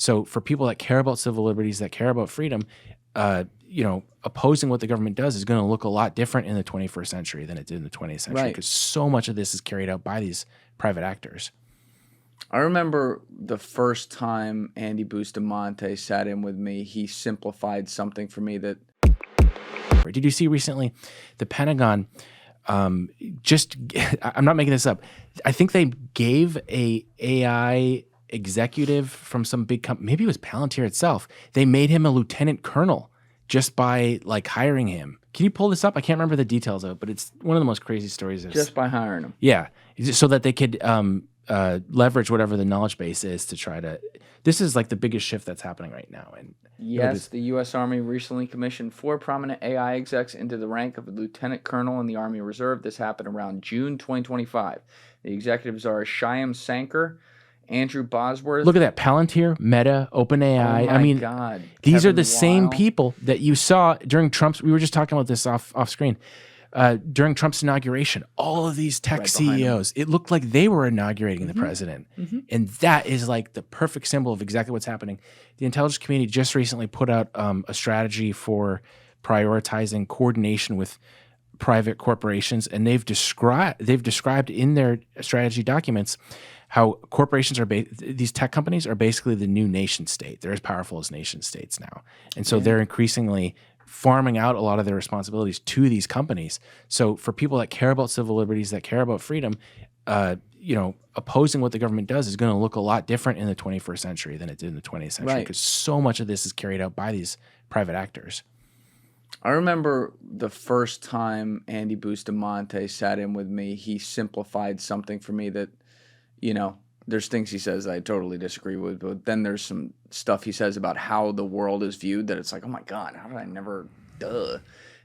So for people that care about civil liberties, that care about freedom, opposing what the government does is going to look a lot different in the 21st century than it did in the 20th century, because so much of this is carried out by these private actors. I remember the first time Andy Bustamante sat in with me, he simplified something for me that... Did you see recently the Pentagon, I'm not making this up, I think they gave a AI executive from some big company, maybe it was Palantir itself, they made him a lieutenant colonel just by like hiring him. Can you pull this up? I can't remember the details of it, but it's one of the most crazy stories. Just by hiring him. Yeah, so that they could leverage whatever the knowledge base is to try to... This is like the biggest shift that's happening right now. And yes, the U.S. Army recently commissioned 4 prominent AI execs into the rank of a lieutenant colonel in the Army Reserve. This happened around June 2025. The executives are Shyam Sankar, Andrew Bosworth. Look at that. Palantir, Meta, OpenAI. Oh my God. These Kevin are the same Weil. people that you saw during Trump's... We were just talking about this off screen. During Trump's inauguration, all of these tech CEOs, it looked like they were inaugurating the president. And that is like the perfect symbol of exactly what's happening. The intelligence community just recently put out a strategy for prioritizing coordination with private corporations, and they've described in their strategy documents how corporations these tech companies are basically the new nation state. They're as powerful as nation states now. And so they're increasingly farming out a lot of their responsibilities to these companies. So for people that care about civil liberties, that care about freedom, opposing what the government does is going to look a lot different in the 21st century than it did in the 20th century, because so much of this is carried out by these private actors. I remember the first time Andy Bustamante sat in with me, he simplified something for me that, there's things he says I totally disagree with, but then there's some stuff he says about how the world is viewed that it's like, oh my God, how did I never, duh.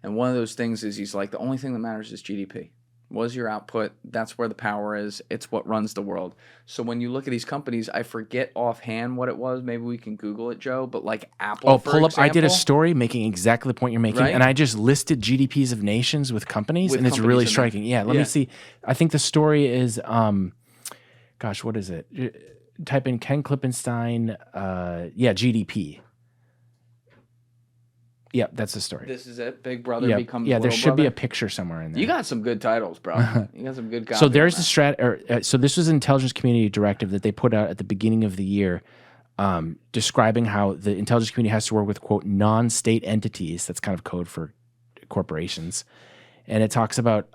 And one of those things is he's like, the only thing that matters is GDP. What is your output? That's where the power is. It's what runs the world. So when you look at these companies, I forget offhand what it was. Maybe we can Google it, Joe. But like Apple, for example, I did a story making exactly the point you're making, and I just listed GDPs of nations with companies, and it's really striking. Yeah, let me see. I think the story is, gosh, what is it? Type in Ken Klippenstein, GDP. Yeah, that's the story. This is it. Big Brother becomes there Little should Brother. be a picture somewhere in there. You got some good titles, bro. You got some good. So there's the so this was an intelligence community directive that they put out at the beginning of the year, describing how the intelligence community has to work with, quote, non-state entities. That's kind of code for corporations, and it talks about.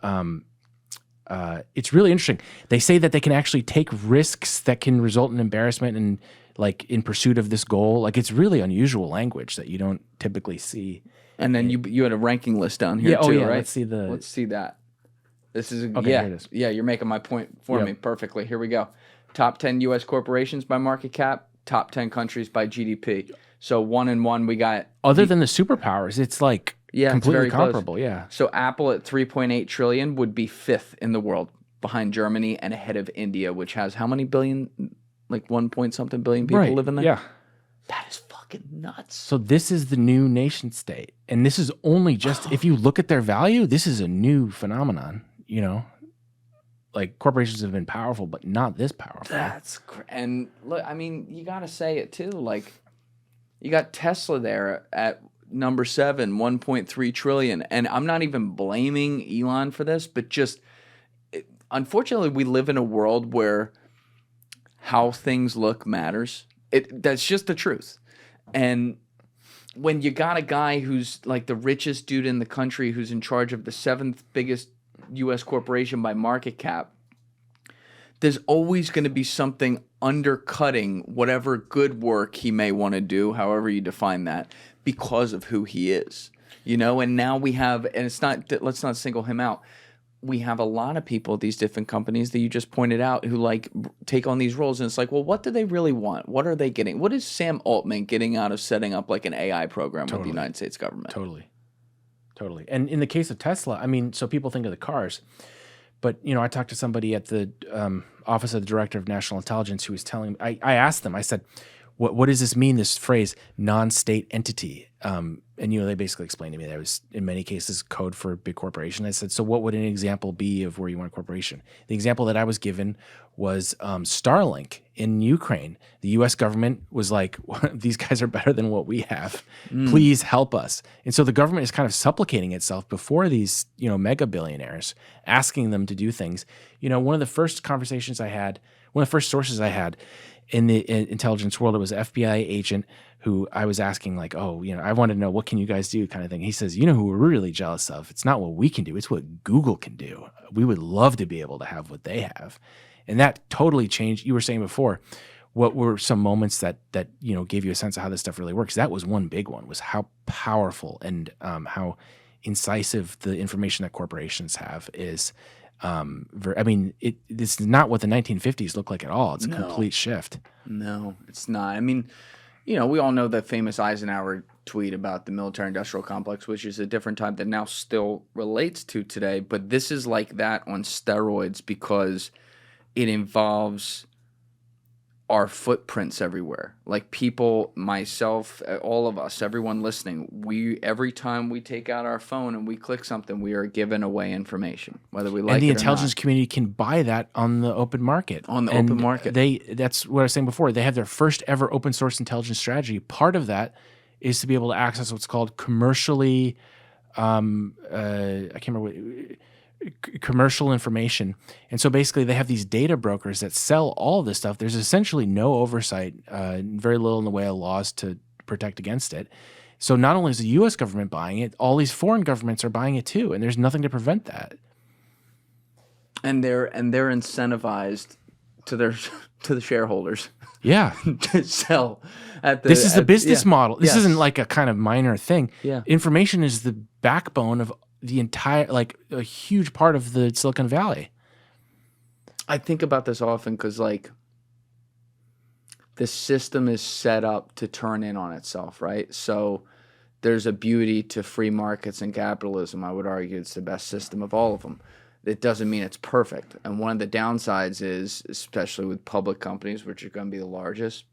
It's really interesting. They say that they can actually take risks that can result in embarrassment and like in pursuit of this goal. Like, it's really unusual language that you don't typically see. And then you had a ranking list down here too, right? Let's see that. This is okay. Here it is. Yeah, you're making my point for me perfectly. Here we go. Top 10 U.S. corporations by market cap. Top 10 countries by GDP. So 1 and 1 we got. Other than the superpowers, it's like completely it's comparable. Close. Yeah. So Apple at 3.8 trillion would be 5th in the world, behind Germany and ahead of India, which has how many billion? Like 1 point something billion people live in there? Yeah. That is fucking nuts. So this is the new nation state. And this is only just, if you look at their value, this is a new phenomenon, Like, corporations have been powerful, but not this powerful. And look, I mean, you got to say it too. Like, you got Tesla there at number 7, 1.3 trillion. And I'm not even blaming Elon for this, but just, unfortunately, we live in a world where how things look matters. That's just the truth. And when you got a guy who's like the richest dude in the country, who's in charge of the 7th biggest U.S. corporation by market cap, there's always going to be something undercutting whatever good work he may want to do, however you define that, because of who he is. And now we have, and it's not, let's not single him out. We have a lot of people at these different companies that you just pointed out who like take on these roles, and it's like, well, what do they really want? What are they getting? What is Sam Altman getting out of setting up like an AI program with the United States government? Totally. And in the case of Tesla, I mean, so people think of the cars, but I talked to somebody at the Office of the Director of National Intelligence who was telling me, I asked them, I said, what does this mean, this phrase, non-state entity? And, they basically explained to me that it was, in many cases, code for a big corporation. I said, so what would an example be of where you want a corporation? The example that I was given was Starlink in Ukraine. The U.S. government was like, these guys are better than what we have. Please help us. And so the government is kind of supplicating itself before these, mega billionaires, asking them to do things. One of the first conversations I had, one of the first sources I had in the intelligence world, it was an FBI agent who I was asking, like, I wanted to know, what can you guys do, kind of thing. He says, who we're really jealous of? It's not what we can do. It's what Google can do. We would love to be able to have what they have. And that totally changed. You were saying before, what were some moments that gave you a sense of how this stuff really works? That was one big one, was how powerful and how incisive the information that corporations have is. This is not what the 1950s looked like at all. It's a complete shift. No, it's not. I mean, we all know the famous Eisenhower tweet about the military-industrial complex, which is a different type that now still relates to today. But this is like that on steroids because it involves our footprints everywhere. Like people, myself, all of us, everyone listening, every time we take out our phone and we click something, we are giving away information, whether we like it or not. And the intelligence community can buy that on the open market. Open market. That's what I was saying before. They have their first ever open source intelligence strategy. Part of that is to be able to access what's called commercially, I can't remember commercial information. And so basically they have these data brokers that sell all of this stuff. There's essentially no oversight, very little in the way of laws to protect against it. So not only is the U.S. government buying it, all these foreign governments are buying it too, and there's nothing to prevent that. And they're incentivized to the shareholders. Yeah. To sell at the This is the business model. This Yes. isn't like a kind of minor thing. Yeah. Information is the backbone of the entire, like a huge part of the Silicon Valley. I think about this often because, like, the system is set up to turn in on itself, right? So there's a beauty to free markets and capitalism. I would argue it's the best system of all of them. It doesn't mean it's perfect. And one of the downsides is, especially with public companies, which are going to be the largest,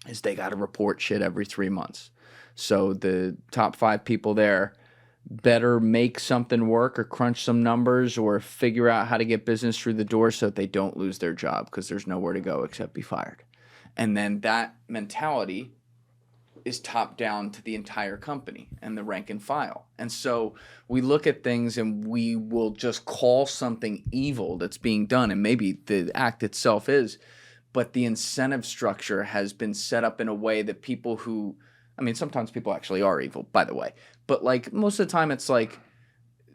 is they got to report shit every 3 months. So the top 5 people there better make something work or crunch some numbers or figure out how to get business through the door so that they don't lose their job because there's nowhere to go except be fired. And then that mentality is top down to the entire company and the rank and file. And so we look at things and we will just call something evil that's being done, and maybe the act itself is, but the incentive structure has been set up in a way that people who, I mean, sometimes people actually are evil, by the way, but like most of the time it's like,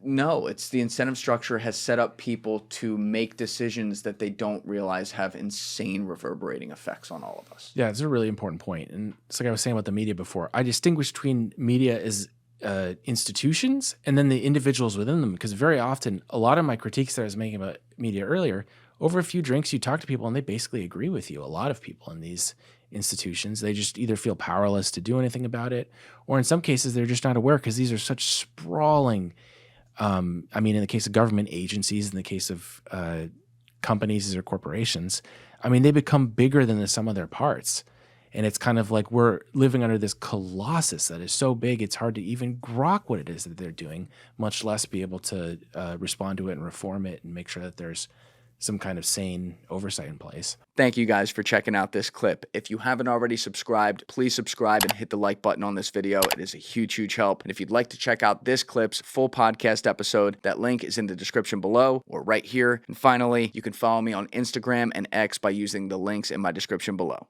no, it's the incentive structure has set up people to make decisions that they don't realize have insane reverberating effects on all of us. Yeah, it's a really important point. And it's like I was saying about the media before. I distinguish between media as institutions and then the individuals within them, because very often a lot of my critiques that I was making about media earlier, over a few drinks, you talk to people and they basically agree with you. A lot of people in these institutions, they just either feel powerless to do anything about it, or in some cases they're just not aware because these are such sprawling, in the case of government agencies, in the case of companies or corporations, they become bigger than the sum of their parts. And it's kind of like we're living under this colossus that is so big, it's hard to even grok what it is that they're doing, much less be able to respond to it and reform it and make sure that there's some kind of sane oversight in place. Thank you guys for checking out this clip. If you haven't already subscribed, please subscribe and hit the like button on this video. It is a huge, huge help. And if you'd like to check out this clip's full podcast episode, that link is in the description below or right here. And finally, you can follow me on Instagram and X by using the links in my description below.